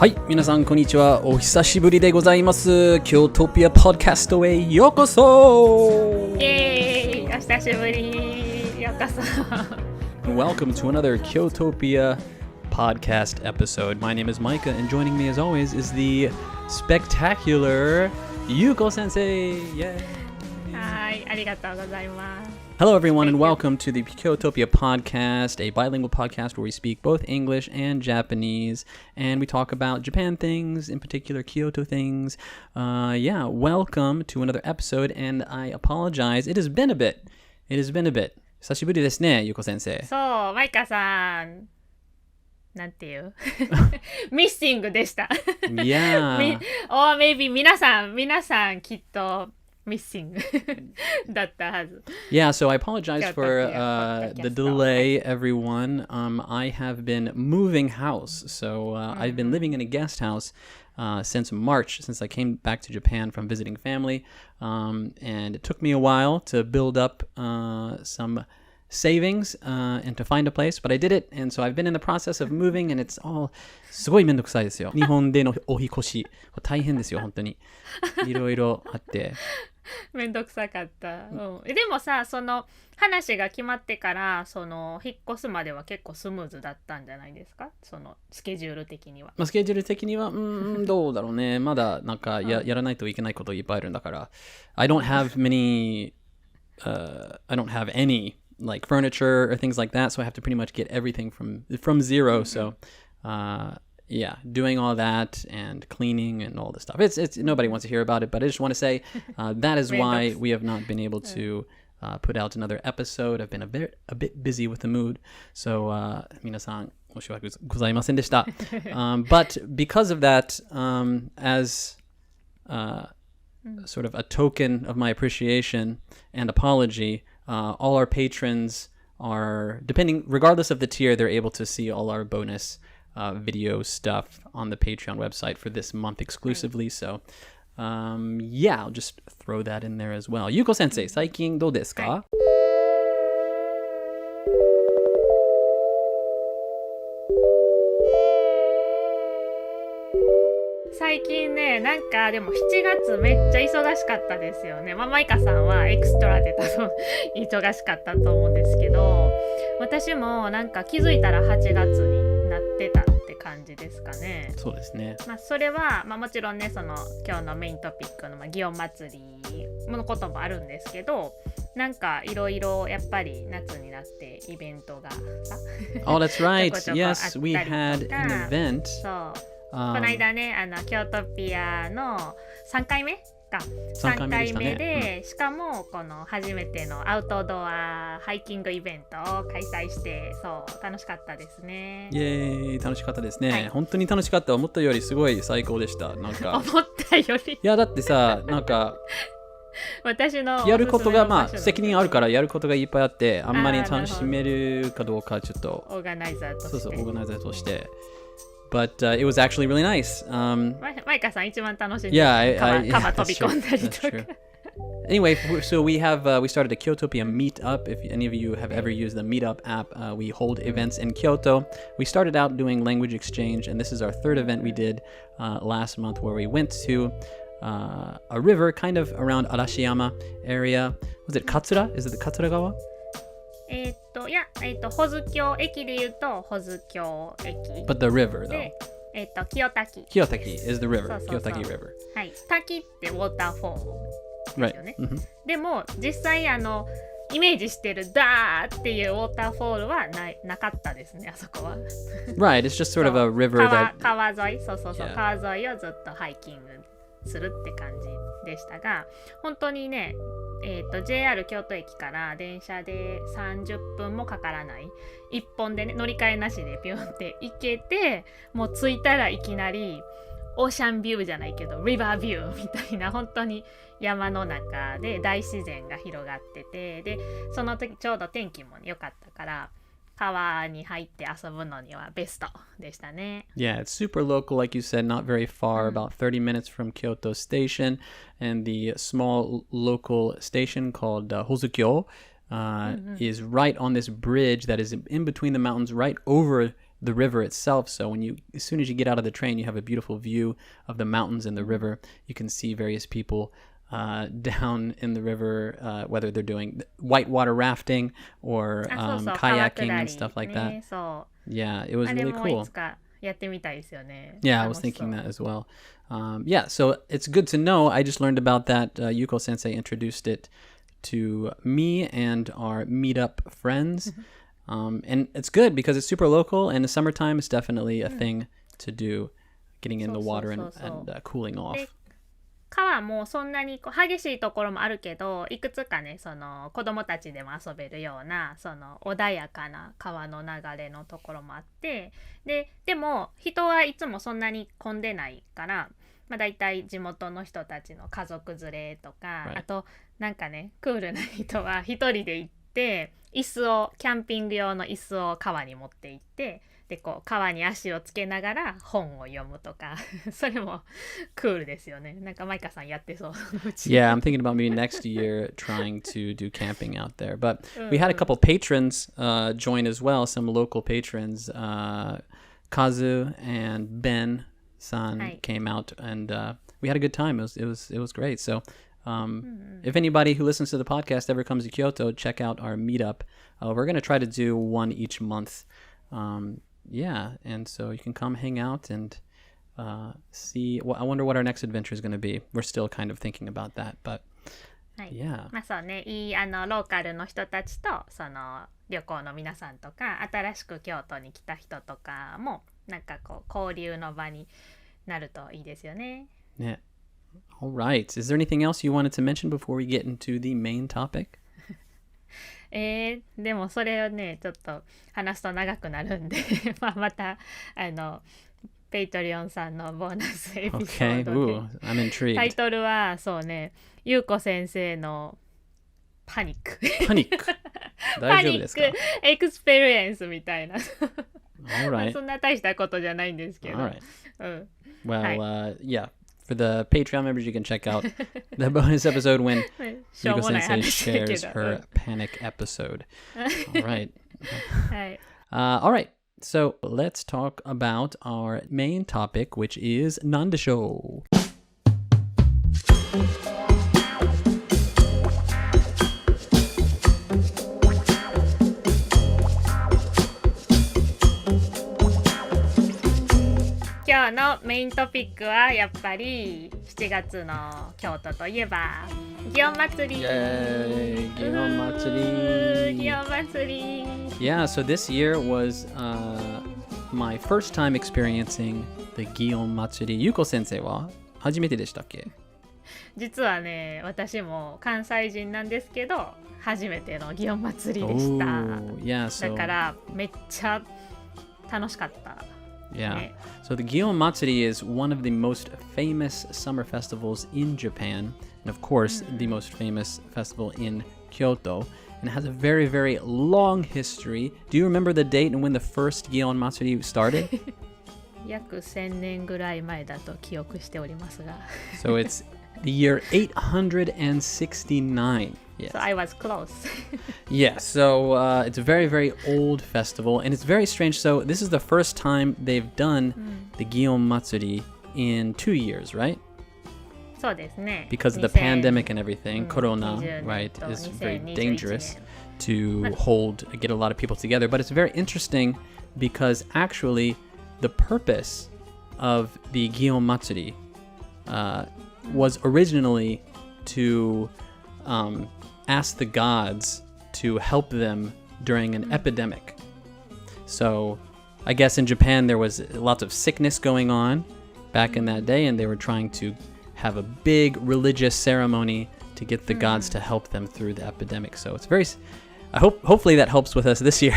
はい、皆さんこんにちは。お久しぶりでございます。Kyotopia Podcast へようこそ。イエーイ、お久しぶり。ようこそ。Welcome to another Kyotopia Podcast episode. My name is Micah, and joining me as always is the spectacular Yuko Sensei. Yay! はい、ありがとうございます。Hello, everyone, and welcome to the Kyotopia Podcast, a bilingual podcast where we speak both English and Japanese, and we talk about Japan things, in particular Kyoto things. Welcome to another episode, and I apologize. It has been a bit. 久しぶりですね、ゆうこ先生。そう、マイカさん、なんていうミッシングでした。Yeah. or maybe 皆さんきっとmissing だったはず。Yeah, so I apologize for the delay, everyone. I have been moving house, so I've been living in a guest house since March, since I came back to Japan from visiting family, and it took me a while to build up some savings and to find a place, but I did it, and so I've been in the process of moving, and it's all すごいめんどくさいですよ。日本でのお引越し大変ですよ、本当に。いろいろあって。めんどくさかった、でもさ、その話が決まってからその引っ越すまでは結構スムーズだったんじゃないですか、そのスケジュール的には。スケジュール的にはどうだろうね。まだなんかやらないといけないこといっぱいあるんだから。I don't have any like furniture or things like that, so I have to pretty much get everything from zero. So doing all that and cleaning and all this stuff. It's nobody wants to hear about it, but I just want to say that is why we have not been able to put out another episode. I've been a bit busy with the mood. So 皆さん申し訳ございませんでした。But because of that, as sort of a token of my appreciation and apology, all our patrons are, regardless of the tier, they're able to see all our bonus video stuff on the Patreon website for this month exclusively. So, I'll just throw that in there as well. Yuko Sensei, 最近どうですか？最近ね、なんかでも7月めっちゃ忙しかったですよね。マイカさんはエクストラで多分忙しかったと思うんですけど、私もなんか気づいたら8月になってたって感じですかね。そうですね。それは、もちろんね、その今日のメイントピックの祇園祭りのこともあるんですけど、なんかいろいろやっぱり夏になってイベントがさOh, that's right. ちょこちょこ Yes, we had an event. そう、この間ね、キョートピアの3回目か3回目で、しかもこの初めてのアウトドアハイキングイベントを開催して、そう楽しかったですね。イエーイ、楽しかったですね、はい、本当に楽しかった。思ったよりすごい最高でした。なんか思ったより、いやだってさ、なんか私のやることが責任あるからやることがいっぱいあって、あんまり楽しめるかどうかちょっとオーガナイザーとして、そうオーガナイザーとして。But it was actually really nice. マイカさん一番楽しんで、川飛び込んだりとか。Anyway, so we started a Kyotopia meetup. If any of you have ever used the Meetup app, we hold events in Kyoto. We started out doing language exchange, and this is our third event we did last month, where we went to a river kind of around Arashiyama area. Was it Katsura? Is it the Katsura-gawa? 保津峡駅で言うと保津峡駅。But the river, though. で、清滝。清滝 is the river. そうそうそう、清滝 river. はい。滝ってウォーターフォールですよね。Right. でも実際イメージしてるダーっていうウォーターフォールはなかったですね、あそこは。Right. It's just sort of a river that 川沿い、そう、Yeah. 川沿いをずっとハイキングするって感じでしたが、本当にね、JR 京都駅から電車で30分もかからない一本でね、乗り換えなしでピュンって行けて、もう着いたらいきなりオーシャンビューじゃないけどリバービューみたいな、本当に山の中で大自然が広がってて、でその時ちょうど天気も良かったから川に入って遊ぶのにはベストでしたね。Yeah, it's super local, like you said, not very far, about 30 minutes from Kyoto Station, and the small local station called Hozukyo is right on this bridge that is in between the mountains, right over the river itself. So as soon as you get out of the train, you have a beautiful view of the mountains and the river. You can see various people down in the river, whether they're doing whitewater rafting or kayaking and stuff like that. Yeah, it was really cool. Yeah, I was thinking that as well. Yeah, so it's good to know. I just learned about that. Yuko Sensei introduced it to me and our meetup friends. And it's good because it's super local, and the summertime is definitely a thing to do, getting in the water and cooling off. 川もそんなに激しいところもあるけど、いくつかね、その子供たちでも遊べるようなその穏やかな川の流れのところもあって、でも人はいつもそんなに混んでないから、まあ、だいたい地元の人たちの家族連れとか、あとなんかね、クールな人は一人で行ってキャンピング用の椅子を川に持って行って、でこう川に足をつけながら本を読むとかそれもクールですよね。なんかマイカさんやってそう。Yeah, I'm thinking about maybe next year trying to do camping out there. But we had a couple patrons join as well, some local patrons. Kazu and Ben-san came out, and we had a good time. It was great. So if anybody who listens to the podcast ever comes to Kyoto, check out our meetup. We're going to try to do one each month. Yeah, and so you can come hang out and see. I wonder what our next adventure is going to be. We're still kind of thinking about that, but yeah. まあそうね、いいローカルの人たちとその旅行の皆さんとか、新しく京都に来た人とかもなんかこう交流の場になるといいですよね。ね。All right. Is there anything else you wanted to mention before we get into the main topic? でもそれをねちょっと話すと長くなるんでまたペイトリオンさんのボーナスエピソードで、I'm intrigued. タイトルはそうね、ゆうこ先生のパニック大丈夫ですか？パニックエクスペリエンスみたいなAll right. そんな大したことじゃないんですけど。All right. Well, yeah.For the Patreon members, you can check out the bonus episode when Yuko Sensei shares her panic episode. All right. All right. So let's talk about our main topic, which is Nandesho.今日のメイントピックはやっぱり7月の京都といえば祇園祭り。Yay! Gion祭り。Yeah, so this year was my first time experiencing the Gion Matsuri. Yuko Sensei は初めてでしたっけ？実はね、私も関西人なんですけど、初めての祇園祭りでした。Yeah, だからめっちゃ楽しかった。Yeah. So the Gion Matsuri is one of the most famous summer festivals in Japan, and of course, the most famous festival in Kyoto, and has a very, very long history. Do you remember the date and when the first Gion Matsuri started? 約1000年ぐらい前だと記憶しておりますが。So it's the year 869. Yes. So I was close. Yeah, so it's a very, very old festival, and it's very strange. So this is the first time they've done the Gion Matsuri in 2 years, right? そうですね。 Because of the pandemic and everything, Corona, right, is very dangerous to get a lot of people together. But it's very interesting because actually the purpose of the Gion Matsuri was originally to ask the gods to help them during an epidemic. So I guess in Japan there was lots of sickness going on back in that day, and they were trying to have a big religious ceremony to get the gods to help them through the epidemic. So it's very, hopefully that helps with us this year.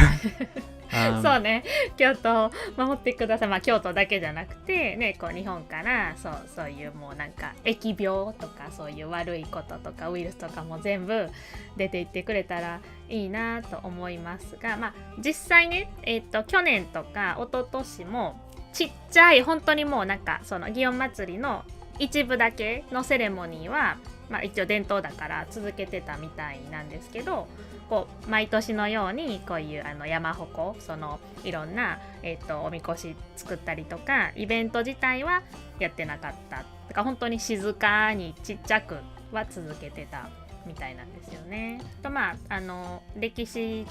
そうね、京都を守ってください。まあ京都だけじゃなくてね、こう日本からそういうもうなんか疫病とかそういう悪いこととかウイルスとかも全部出ていってくれたらいいなと思いますが、まあ実際ね、去年とか一昨年もちっちゃい本当にもうなんかその祇園祭の一部だけのセレモニーはまあ、一応伝統だから続けてたみたいなんですけど、こう毎年のようにこういう山鉾、そのいろんな、おみこし作ったりとかイベント自体はやってなかった。だから本当に静かにちっちゃくは続けてたみたいなんですよね。とまあ歴史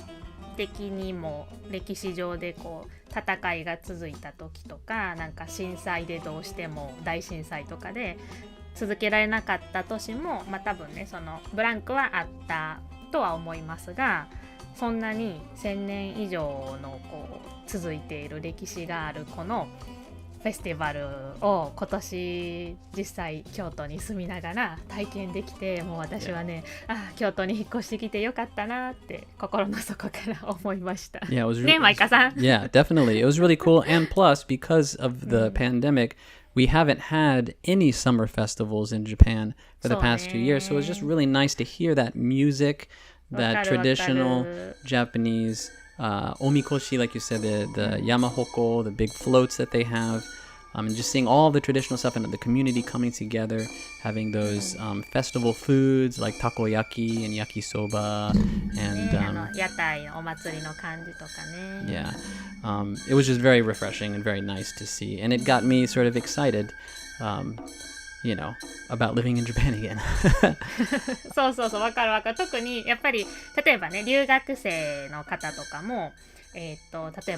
的にも歴史上でこう戦いが続いた時とか、なんか震災でどうしても大震災とかで続けられなかった年も、まあ多分ねそのブランクはあったとは思いますが、そんなに1000年以上のこう続いている歴史があるこのフェスティバルを今年実際京都に住みながら体験できて、もう私はね、京都に引っ越してきてよかったなって心の底から思いました。Yeah, it was ね、マイカさん。Yeah, definitely. It was really cool. And plus, because of the pandemic, we haven't had any summer festivals in Japan for the past 2 years. So it was just really nice to hear that music, that traditional Japanese omikoshi, like you said, the yamahoko, the big floats that they have, and just seeing all the traditional stuff and the community coming together, having those festival foods like takoyaki and yakisoba, and 屋台のお祭りの感じとかね。yeah, it was just very refreshing and very nice to see, and it got me sort of excited, about living in Japan again. そうそうそう、わかるわかる。特にやっぱり例えばね、留学生の方とかも、例え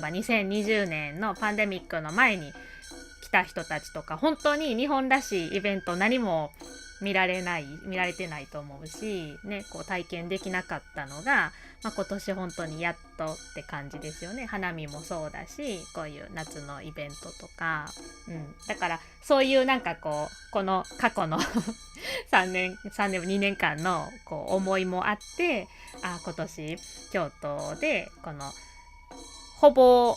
ば2020年のパンデミックの前に来た人たちとか、本当に日本らしいイベント何も見られてないと思うし、ね、こう体験できなかったのが、まあ、今年本当にやっとって感じですよね。花見もそうだし、こういう夏のイベントとか、だからそういうなんかこの過去の2年間のこう思いもあって、今年京都でこのほぼ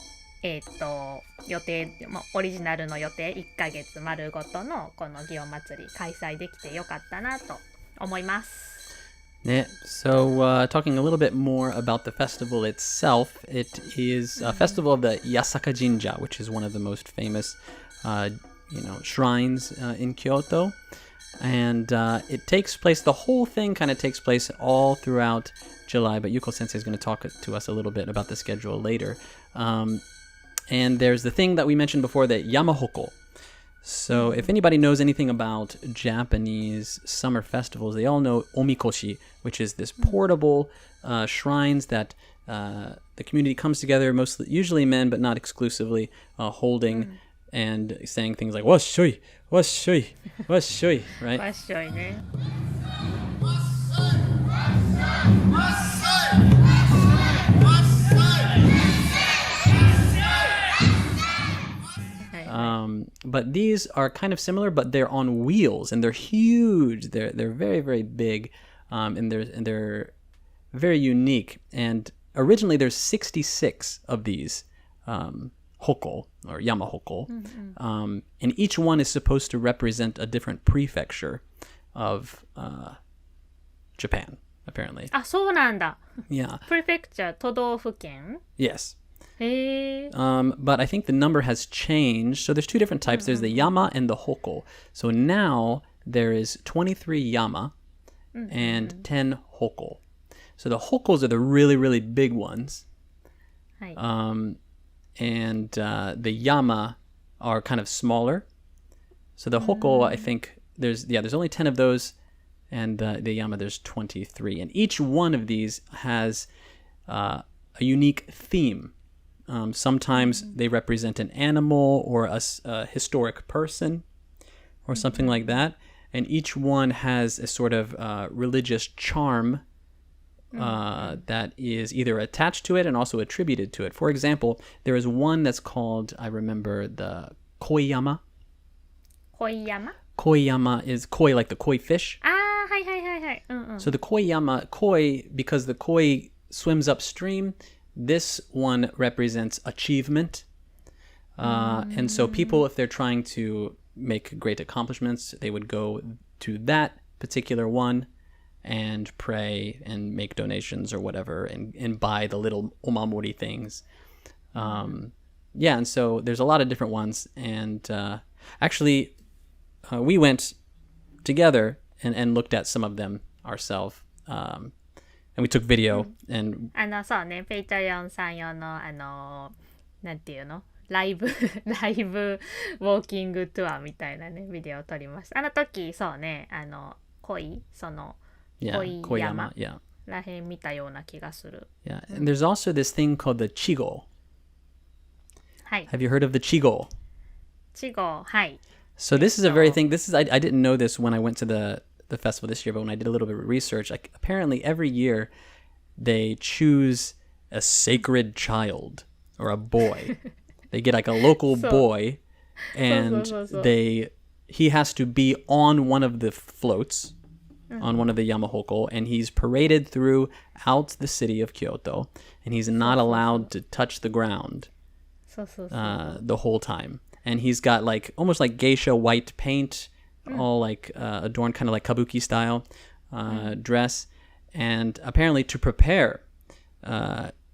予定、オリジナルの予定1ヶ月丸ごとのこの祇園祭り開催できてよかったなと思います。So, talking a little bit more about the festival itself, it is a festival of the Yasaka Jinja, which is one of the most famous, shrines in Kyoto. And it takes place, the whole thing kind of takes place all throughout July, but Yuko Sensei is going to talk to us a little bit about the schedule later. And there's the thing that we mentioned before, the Yamahoko. So if anybody knows anything about Japanese summer festivals, they all know omikoshi, which is this portable shrines that the community comes together, usually men, but not exclusively, holding and saying things like "wasshui, wasshui, wasshui," right? わっしょいね。But these are kind of similar, but they're on wheels and they're huge. They're very, very big, and they're very unique. And originally, there's 66 of these hoko or yamahoko, and each one is supposed to represent a different prefecture of Japan. Apparently. あ、そうなんだ。Yeah. Prefecture 都道府県 Yes. へー。But I think the number has changed. So there's two different types. There's the yama and the hoko. So now there is 23 yama and 10 hoko. So the hokos are the really, really big ones. はい。And the yama are kind of smaller. So the hoko, I think there's only 10 of those, and the yama there's 23. And each one of these has a unique theme. Sometimes they represent an animal or a historic person or something like that. And each one has a sort of religious charm that is either attached to it and also attributed to it. For example, there is one that's called, I remember, the koiyama. 恋山 Koiyama is koi, like the koi fish. あー、はいはいはいはい。うんうん。 So the koiyama, koi, because the koi swims upstream, this one represents achievement. And so people, if they're trying to make great accomplishments, they would go to that particular one and pray and make donations or whatever and buy the little omamori things. And so there's a lot of different ones. And actually, we went together and looked at some of them ourselves. And we took video and そうね、ペイトリオンさん用のなんていうのライブウォーキングツアーみたいなねビデオを撮りました。あの時そうね恋山 yeah. らへん見たような気がする。Yeah, and there's also this thing called the chigo. はい。 Have you heard of the chigo? チゴはい。 So this is a very thing. This is I didn't know this when I went to the festival this year, but when I did a little bit of research, like apparently every year they choose a sacred child or a boy. They get like a local boy, and he has to be on one of the floats, on one of the Yamahoko, and he's paraded throughout the city of Kyoto, and he's not allowed to touch the ground the whole time. And he's got like almost like geisha white paint, all like adorned kind of like kabuki style dress. And apparently to prepare,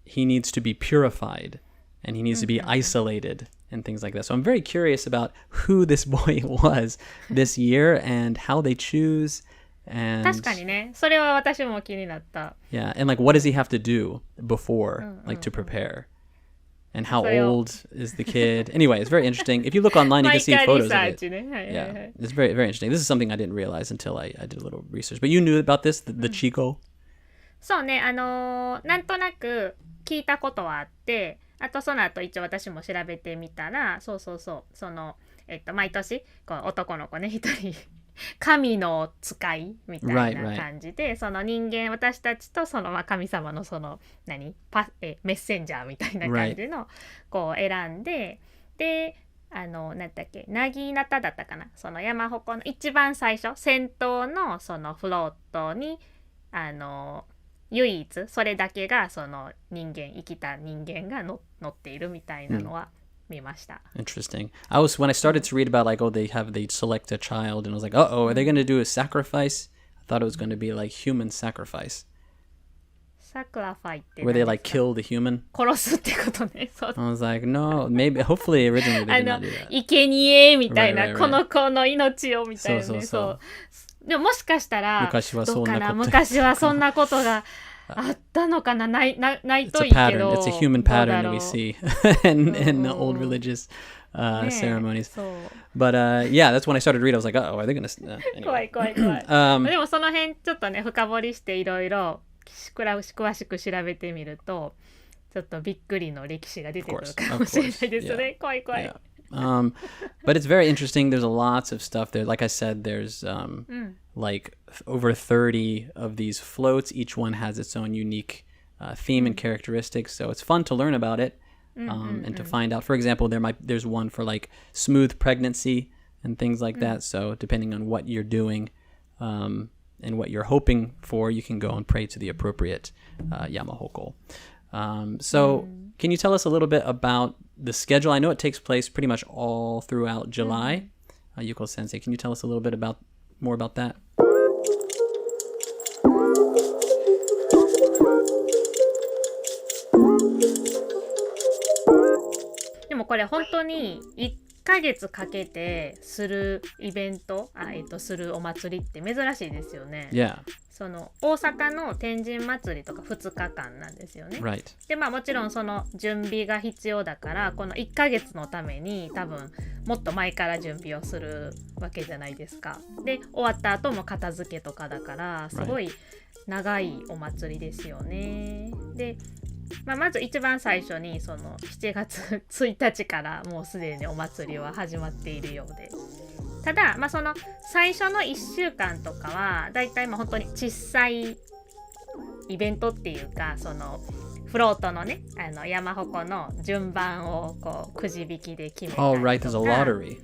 he needs to be purified and he needs to be isolated and things like that. So I'm very curious about who this boy was this year and how they choose. And 確かにね、それは私も気になった。 Yeah, and like what does he have to do before, like to prepare? And how old is the kid? Anyway, it's very interesting. If you look online, you can see photos of it. Yeah, it's very, very interesting. This is something I didn't realize until I did a little research. But you knew about this, the Chico? そうね、なんとなく聞いたことはあって、あとその後一応私も調べてみたら、そうその毎年こう男の子ね一人神の使いみたいな感じで、その人間私たちとその神様のそのメッセンジャーみたいな感じのこう選んで、でなんだっけなぎなただったかな、その山鉾の一番最初先頭のそのフロートに唯一それだけがその生きた人間が乗っているみたいなのは見ました。Interesting. When I started to read about like, they select a child, and I was like, are they going to do a sacrifice? I thought it was going to be like human sacrifice. Sacrifice って where they like kill the human. 殺すってことね。そう I was like, no, hopefully originally they did not do that. 生贄みたいな、この子の命をみたいなね。そうでももしかしたら昔はそんなことがあったのかな、ないといいけど。It's a human pattern that we see in the old religious ceremonies. But yeah, that's when I started to read. I was like, are they going to... 怖い。でもその辺ちょっとね深掘りしていろいろ詳しく調べてみるとちょっとびっくりの歴史が出てくるかもしれないですね。怖い。But it's very interesting. There's lots of stuff there. Like I said, there's like over 30 of these floats. Each one has its own unique theme and characteristics. So it's fun to learn about it and to find out. For example, there's one for like smooth pregnancy and things like that. So depending on what you're doing and what you're hoping for, you can go and pray to the appropriate Yamahoko. So can you tell us a little bit about the schedule? I know it takes place pretty much all throughout July. Yuko Sensei, can you tell us a little bit more about that? でもこれ本当に1ヶ月かけてするイベント、するお祭りって珍しいですよね。Yeah. その大阪の天神祭りとか2日間なんですよね。Right. でもちろんその準備が必要だからこの1ヶ月のために多分もっと前から準備をするわけじゃないですか。で終わった後も片付けとかだからすごい長いお祭りですよね。でまず一番最初にその7月1日からもうすでにお祭りは始まっているようで、ただその最初の1週間とかはだいたい本当に小さいイベントっていうか、そのフロートのね山鉾の順番をこうくじ引きで決めたりとか。Oh, right, there's a lottery.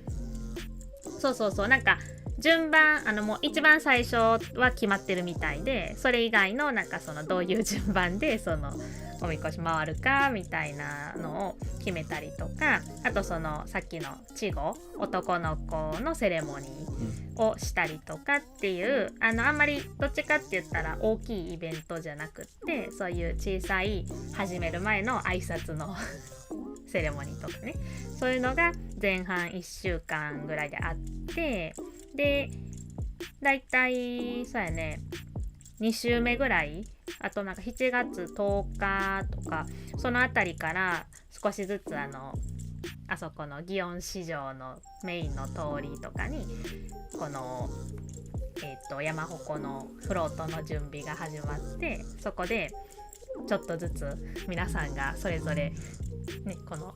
そうなんか順番もう一番最初は決まってるみたいで、それ以外のなんかそのどういう順番でそのおみこし回るかみたいなのを決めたりとか、あとそのさっきの稚語男の子のセレモニーをしたりとかっていうあんまりどっちかって言ったら大きいイベントじゃなくって、そういう小さい始める前の挨拶のセレモニーとかね、そういうのが前半1週間ぐらいであって、でだいたいそうやね2週目ぐらい、あとなんか7月10日とかそのあたりから少しずつあそこの祇園市場のメインの通りとかにこの山鉾のフロートの準備が始まって、そこでちょっとずつ皆さんがそれぞれ、ね、この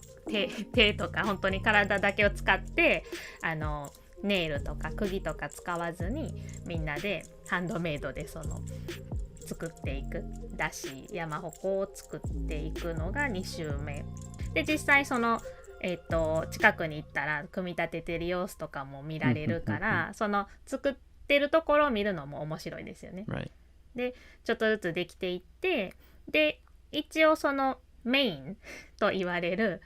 手とか本当に体だけを使ってネイルとか釘とか使わずにみんなでハンドメイドで作っていくだし山鉾を作っていくのが2週目で、実際近くに行ったら組み立ててる様子とかも見られるから作ってるところを見るのも面白いですよね。Right. でちょっとずつできていって、で一応メインと言われる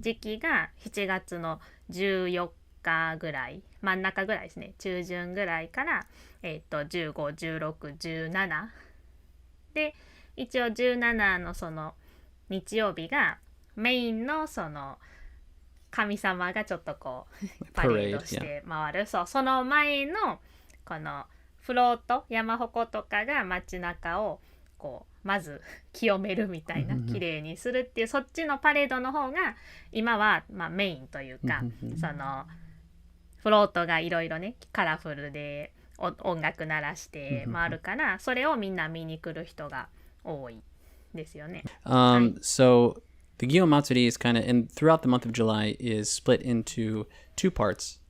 時期が7月の14日ぐらい、真ん中ぐらいですね、中旬ぐらいから、15、16、17で、一応17の日曜日がメインの神様がちょっとこうパレードして回る、その前のこのフロート山鉾とかが街中をこうまず清めるみたいな、綺麗にするっていうそっちのパレードの方が今はメインというか、フロートがいろいろねカラフルで音楽鳴らして回るからそれをみんな見に来る人が多いですよね。So the Gion Matsuri is kind of, and throughout the month of July, is split into two parts.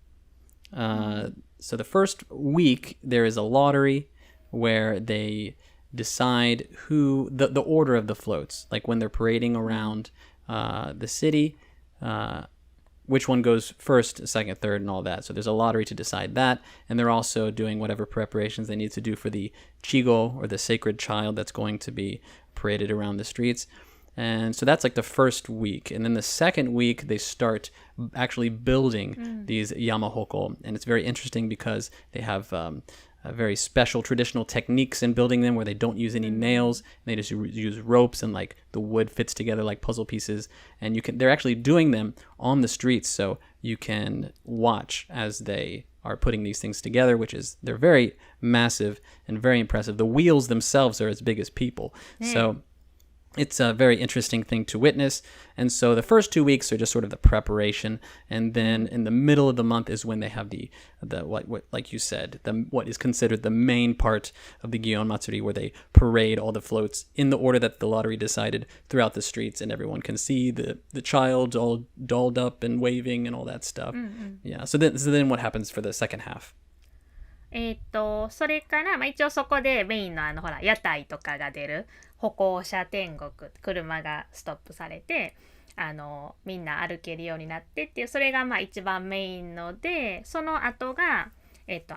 So the first week, there is a lottery where they decide who, the order of the floats, like when they're parading around the city, which one goes first, second, third, and all that. So there's a lottery to decide that, and they're also doing whatever preparations they need to do for the chigo, or the sacred child that's going to be paraded around the streets. And so that's like the first week. And then the second week, they start actually building these yamahoko. And it's very interesting because they have very special traditional techniques in building them where they don't use any nails. And they just use ropes and like the wood fits together like puzzle pieces. And they're actually doing them on the streets. So you can watch as they are putting these things together, they're very massive and very impressive. The wheels themselves are as big as people. So it's a very interesting thing to witness. And so the first 2 weeks are just sort of the preparation. And then in the middle of the month is when they have the what like you said, what is considered the main part of the Gion Matsuri, where they parade all the floats in the order that the lottery decided throughout the streets, and everyone can see the child all dolled up and waving and all that stuff. Yeah. So then what happens for the second half? それから、一応そこでメインのほら屋台とかが出る歩行者天国、車がストップされてみんな歩けるようになってっていう、それが一番メインので、その後が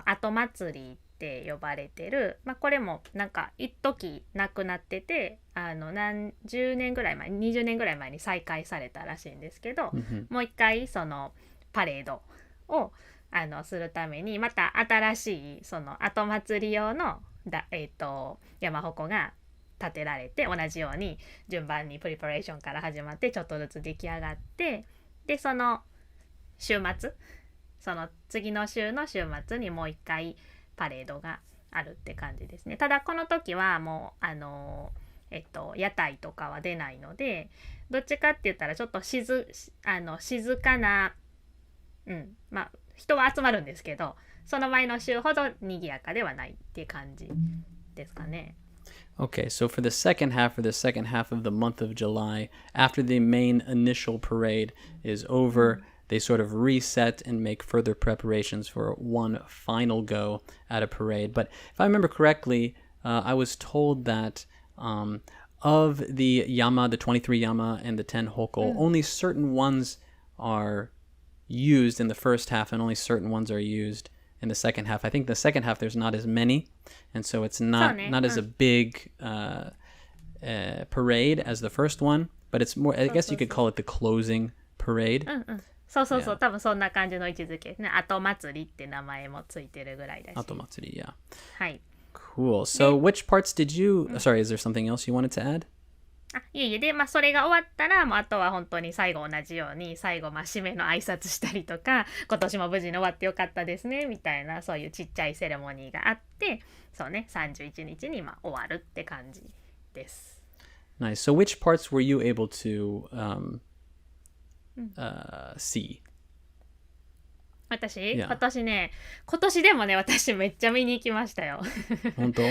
後祭りって呼ばれてる、これもなんか一時なくなってて何十年ぐらい前、20年ぐらい前に再開されたらしいんですけど、もう一回そのパレードをするためにまた新しいその後祭り用の山鉾が建てられて、同じように順番にプリパレーションから始まってちょっとずつ出来上がって、でその週末、その次の週の週末にもう一回パレードがあるって感じですね。ただこの時はもう屋台とかは出ないので、どっちかって言ったらちょっと静かな、人は集まるんですけど、その前の週ほど賑やかではないっていう感じですかね。Okay, so for the second half of the month of July, after the main initial parade is over, they sort of reset and make further preparations for one final go at a parade. But if I remember correctly, I was told that of the yama, the 23 yama and the 10 hoko, only certain ones are used in the first half and only certain ones are used in the second half. I think the second half there's not as many, and so it's not as a big parade as the first one, but it's more, I guess you could call it the closing parade. そう、多分そんな感じの位置づけですね。後祭りって名前もついてるぐらいだし。後祭り、yeah. はい。Cool. So which parts did you, sorry, is there something else you wanted to add? いえいえで、それが終わったらもうあとは本当に最後同じように最後締めの挨拶したりとか、今年も無事に終わってよかったですねみたいな、そういうちっちゃいセレモニーがあって、そうね、31日に終わるって感じです。Nice. So which parts were you able to see? 私、 Yeah. 今年でもね、私めっちゃ見に行きましたよ。本当？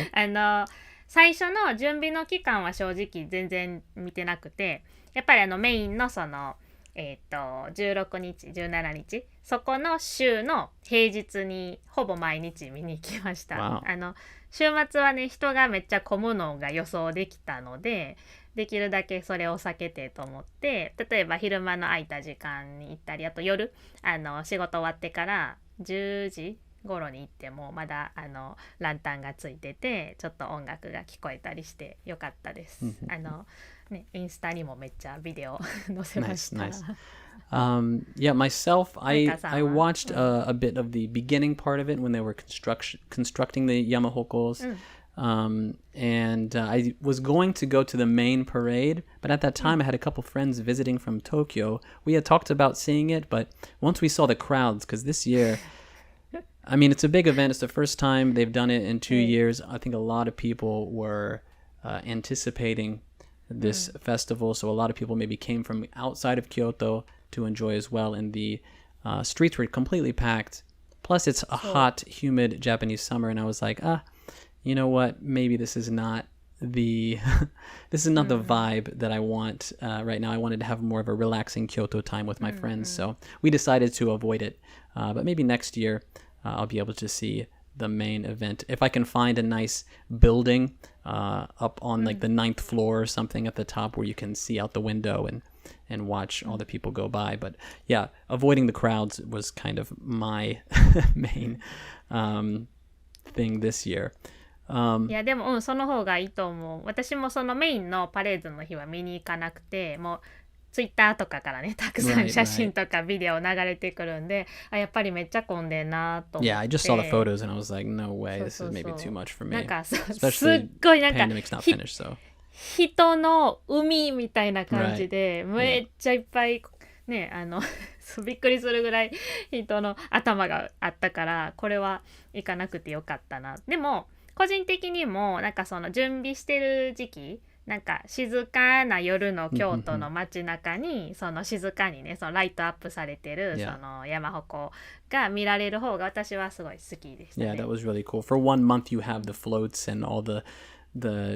最初の準備の期間は正直全然見てなくて、やっぱりメインの16日17日そこの週の平日にほぼ毎日見に行きました。Wow. 週末はね、人がめっちゃ混むのが予想できたので、できるだけそれを避けてと思って、例えば昼間の空いた時間に行ったり、あと夜仕事終わってから10時頃に行ってもまだランタンがついてて、ちょっと音楽が聞こえたりしてよかったです。インスタにもめっちゃビデオ載せました。Nice, nice. Yeah, myself, I watched a bit of the beginning part of it when they were constructing the Yamahokos. And I was going to go to the main parade, but at that time I had a couple friends visiting from Tokyo. We had talked about seeing it, but once we saw the crowds, because this year, I mean, it's a big event. It's the first time they've done it in 2 years. I think a lot of people were anticipating this festival, so a lot of people maybe came from outside of Kyoto to enjoy as well, and the streets were completely packed. Plus, it's a hot, humid Japanese summer, and I was like, you know what? Maybe this is not the this is not the vibe that I want right now. I wanted to have more of a relaxing Kyoto time with my friends, so we decided to avoid it. But maybe next year I'll be able to see the main event if I can find a nice building up on like the 9th floor or something at the top where you can see out the window and watch all the people go by. But yeah, avoiding the crowds was kind of my main thing this year. いやでも、その方がいいと思う。私もそのメインのパレードの日は見に行かなくて、もうツイッターとかからね、たくさん写真とかビデオ流れてくるんで、やっぱりめっちゃ混んでんなと思って。Yeah, I just saw the photos and I was like, no way, this is maybe too much for me. なんかすっごいなんか pandemic's not finished, so. 人の海みたいな感じで、めっちゃいっぱいね、びっくりするぐらい人の頭があったから、これは行かなくてよかったな。でも個人的にもなんかその準備してる時期、なんか静かな夜の京都の街中にその静かにね、そのライトアップされてるその山鉾が見られる方が私はすごい好きでしたね。Yeah, that was really cool. For 1 month you have the floats and all the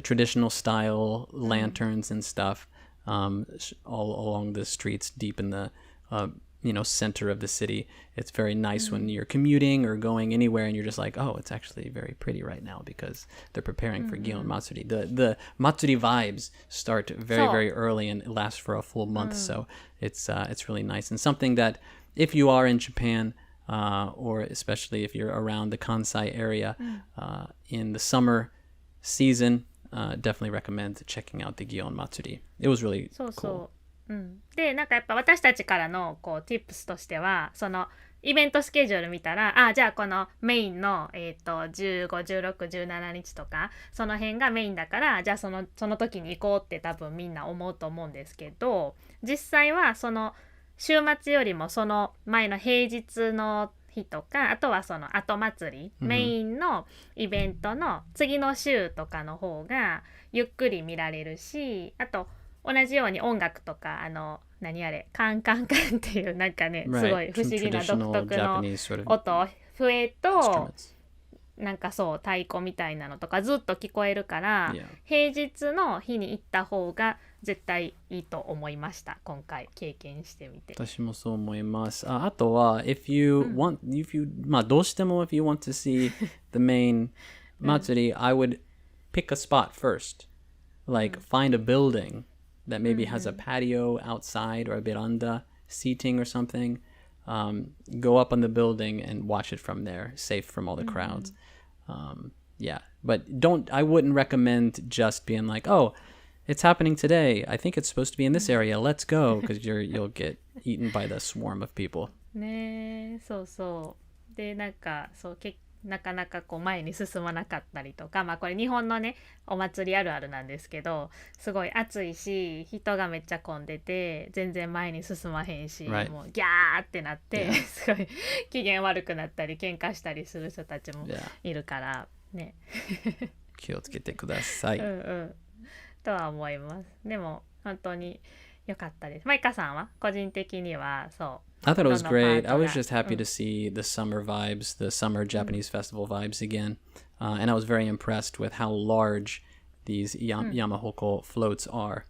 traditional style lanterns and stuff all along the streets deep in the center of the city. It's very nice when you're commuting or going anywhere and you're just like, oh, it's actually very pretty right now because they're preparing for Gion Matsuri. The Matsuri vibes start very, very early and last for a full month. So it's really nice and something that if you are in Japan, or especially if you're around the Kansai area in the summer season, definitely recommend checking out the Gion Matsuri. It was really cool. でなんかやっぱ私たちからのこう tips としては、そのイベントスケジュール見たら、じゃあこのメインの、15、16、17日とかその辺がメインだから、じゃあその時に行こうって多分みんな思うと思うんですけど、実際はその週末よりもその前の平日の日とか、あとはその後祭り、メインのイベントの次の週とかの方がゆっくり見られるし、あと同じように音楽とか何あれカンカンカンっていうなんかね、すごい不思議な独特の音、笛となんかそう太鼓みたいなのとかずっと聞こえるから、平日の日に行った方が絶対いいと思いました。今回経験してみて。私もそう思います。あとは if you want どうしても if you want to see the main matsuri, I would pick a spot first. Like find a building that maybe has a patio outside or a veranda seating or something. Go up on the building and watch it from there, safe from all the crowds. But I wouldn't recommend just being like, oh, it's happening today. I think it's supposed to be in this area. Let's go, because you'll get eaten by the swarm of people. ねえ、そうそう。でなんかそうなかなかこう前に進まなかったりとか、まあこれ日本のねお祭りあるあるなんですけど、すごい暑いし人がめっちゃ混んでて全然前に進まへんし、Right. もうギャーってなって、Yeah. すごい機嫌悪くなったり喧嘩したりする人たちも Yeah. いるからね。気をつけてください。うんうんとは思います。でも本当に良かったです。マイカさんは個人的にはそう。I thought it was どのパー great. ト I が was just happy to see the summer vibes, the summer Japanese festival vibes again. And I was very impressed with how large these Yamahoko floats are.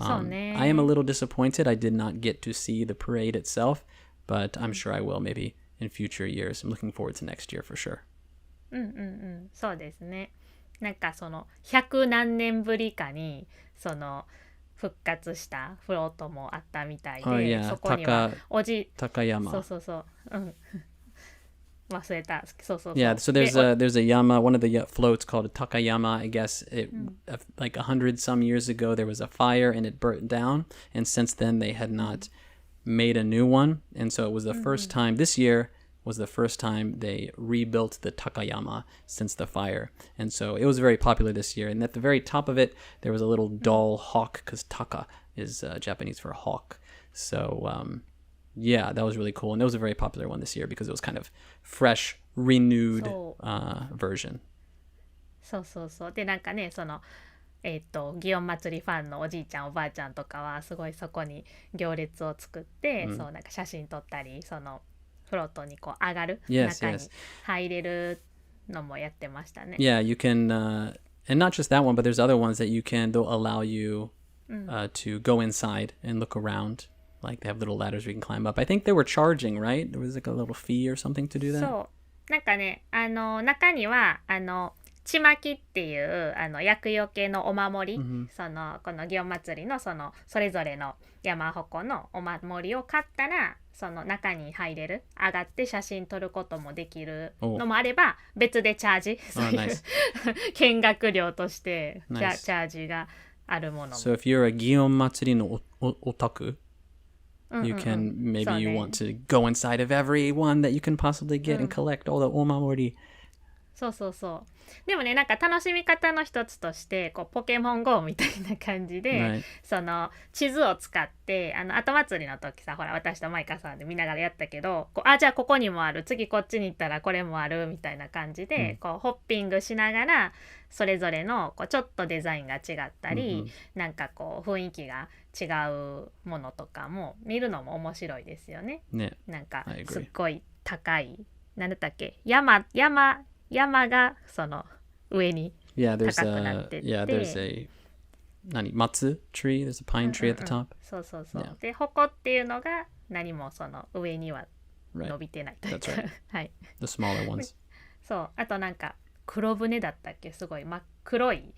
そうね。 I am a little disappointed I did not get to see the parade itself, but I'm sure I will maybe in future years. I'm looking forward to next year for sure. そうですね。なんかその100何年ぶりかにその復活したフロートもあったみたいで、Oh, yeah. そこにはおじTakayama. そう忘れた。そう Yeah, so there's で there's a Yama, one of the floats called Takayama. I guess it like 100 some years ago there was a fire and it burnt down, and since then they had not made a new one, and so it was the first time this year was the first time they rebuilt the Takayama since the fire, and so it was very popular this year. And at the very top of it there was a little doll hawk, because Taka is Japanese for hawk. So yeah, that was really cool, and it was a very popular one this year because it was kind of fresh, renewed version. そうでなんかねその祇園祭りファンのおじいちゃんおばあちゃんとかはすごいそこに行列を作って、そうなんか写真撮ったりそのフロートにこう上がる、中に入れるのもやってましたね。Yeah, you can, and not just that one, but there's other ones that you can, they'll allow you to go inside and look around. Like they have little ladders we can climb up. I think they were charging, right? There was like a little fee or something to do that. そうなんかね中にはちまきっていう厄除けのお守り、そのこの祇園祭りのそのそれぞれの山鉾のお守りを買ったらその中に入れる、上がって写真撮ることもできるのもあれば、別でチャージ、そういうnice. 見学料としてチャ Nice. ージがあるものも。 So if you're a Gion Matsuri no otaku, you can, maybe you want to go inside of every one that you can possibly get and collect all the omamori. そうでもねなんか楽しみ方の一つとしてこうポケモン GO みたいな感じで、Right. その地図を使って後祭りの時さほら私とマイカさんで見ながらやったけどこうじゃあここにもある、次こっちに行ったらこれもあるみたいな感じで、こうホッピングしながらそれぞれのこうちょっとデザインが違ったり、なんかこう雰囲気が違うものとかも見るのも面白いですよね。ね、なんか I agree. すっごい高いなんだったっけ山がその上に Yeah, there's 高くなってて、there's a matsu tree, there's a pine tree at the top. そう、Yeah. で鉾っていうのが何もその上には Right. 伸びてないというか、That's right. はい、 The smaller ones. そうあとなんか黒船だったっけ、すごい真っ黒い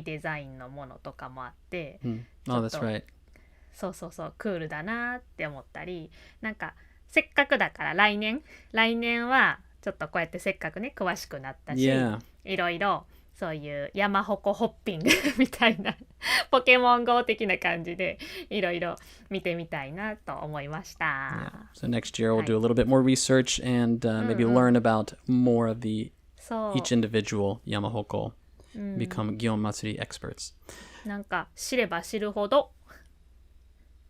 デザインのものとかもあって、Oh, that's right. そうクールだなって思ったり、なんかせっかくだから来年はちょっとこうやってせっかくね詳しくなったし、Yeah. いろいろそういう山鉾ホッピングみたいなポケモン GO 的な感じでいろいろ見てみたいなと思いました。Yeah. So next year we'll do a little bit more research and maybe learn about more of the そう each individual Yamahoko, become Gion Matsuri experts. なんか知れば知るほど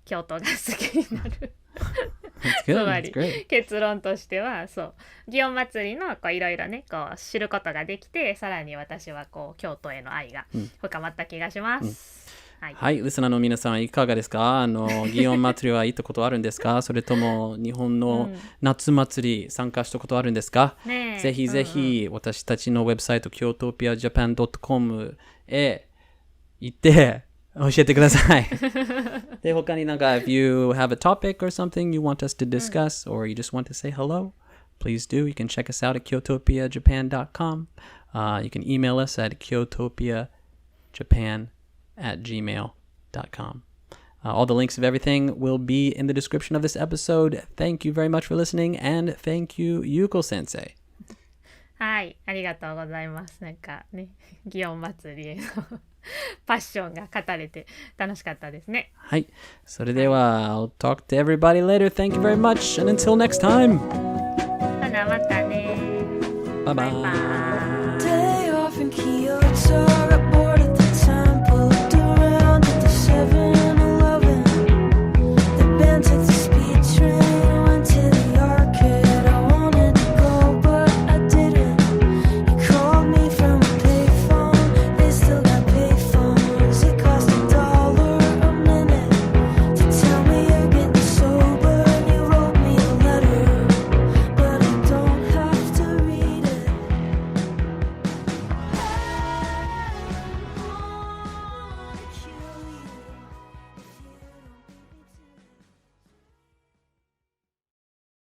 京都が好きになる。That's good. つま That's り great. 結論としてはそう祇園祭りのいろいろねこう知ることができて、さらに私はこう京都への愛が深まった気がします。はい、リスナーの皆さんいかがですか？祇園祭りは行ったことあるんですか？それとも日本の夏祭り参加したことあるんですか？ねえ、ぜひぜひ私たちのウェブサイト Kyotopia.japan.com へ行って教えてください。で、他になんか if you have a topic or something you want us to discuss or you just want to say hello, please do. You can check us out at kyotopiajapan.com. You can email us at kyotopiajapan@gmail.com. All the links of everything will be in the description of this episode. Thank you very much for listening, and thank you, Yuko Sensei. はい、ありがとうございます。なんかね、祇園祭りへのパッションが語れて楽しかったですね。はい。それでは、I'll talk to everybody later. Thank you very much, and until next time. ほな、またね。Bye bye. Bye bye. Day off in Kyoto.